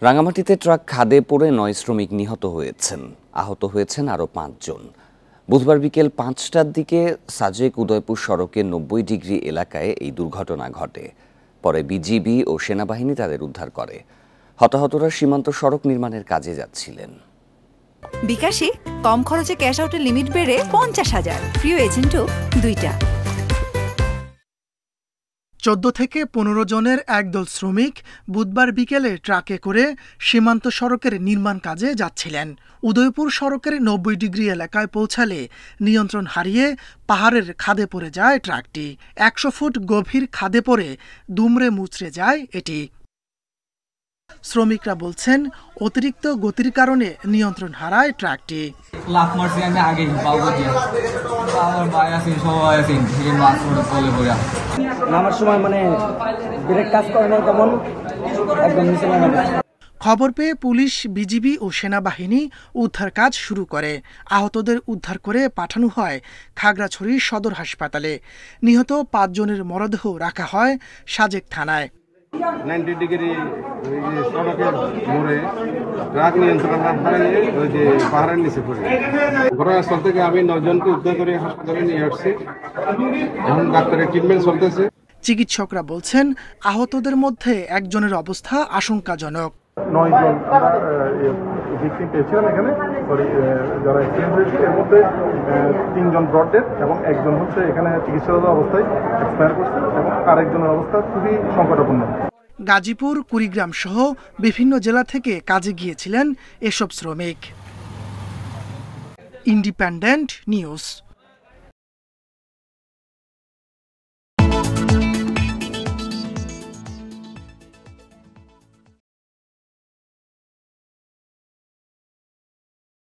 রাঙামাটিতে ট্রাক খাদে পড়ে ৯ শ্রমিক নিহত হয়েছেন, আহত হয়েছেন আরও ৫ জন। বুধবার বিকেল ৫টার দিকে সাজেক উদয়পুর সড়কের ৯০ ডিগ্রি এলাকায় এই দুর্ঘটনা ঘটে। পরে বিজিবি ও সেনাবাহিনী তাদের উদ্ধার করে। হতাহতরা সীমান্ত সড়ক নির্মাণের কাজে যাচ্ছিলেন। বিকাশে কম খরচে ক্যাশ আউটের লিমিট বেড়ে ৫০,০০০, প্রিয় এজেন্টও ২টা। ১৪ থেকে ১৫ জনের একদল শ্রমিক বুধবার বিকেলে ট্রাকে করে সীমান্ত সড়কের নির্মাণ কাজে যাচ্ছিলেন। উদয়পুর সড়কের ৯০ ডিগ্রি এলাকায় পৌঁছালে নিয়ন্ত্রণ হারিয়ে পাহাড়ের খাদে পড়ে যায় ট্রাকটি। ১০০ ফুট গভীর খাদে পড়ে দুমড়ে মুচড়ে যায় এটি। শ্রমিকরা বলছেন, অতিরিক্ত গতির কারণে নিয়ন্ত্রণ হারায় ট্রাকটি। নামার সময় ব্রেক কাজ করে না, তেমন একদম নিচে নামে। খবর পেয়ে পুলিশ, বিজিবি ও সেনাবাহিনী উদ্ধার কাজ শুরু করে। আহতদের উদ্ধার করে পাঠানো হয় খাগড়াছড়ি সদর হাসপাতালে। নিহত ৫ জনের মরদেহ রাখা হয় সাজেক থানায়। 90 ডিগ্রি সড়কের মোড়ে ট্রাক নিয়ন্ত্রণ হারিয়ে ওই যে পাহাড়ের নিচে পড়ে। ঘটনাস্থল থেকে আমি ৯ জনকে উদ্ধার করে হাসপাতালে নিয়ে আসছি। এখন ডাক্তারের ট্রিটমেন্ট চলতেছে। চিকিৎসকরা বলছেন, আহতদের মধ্যে একজনের অবস্থা আশঙ্কাজনক। ৯ জন আমরা ভিকটিম পেয়েছিলাম এখানে, যারা অ্যাক্সিডেন্ট হয়েছে এর মধ্যে ৩ জন ব্রড ডেড এবং একজন হচ্ছে এখানে চিকিৎসারত অবস্থায় এক্সপায়ার করছে এবং আরেকজনের অবস্থা খুবই সংকটাপন্ন। গাজীপুর, কুড়িগ্রাম সহ বিভিন্ন জেলা থেকে কাজে গিয়েছিলেন এসব শ্রমিক। Independent news.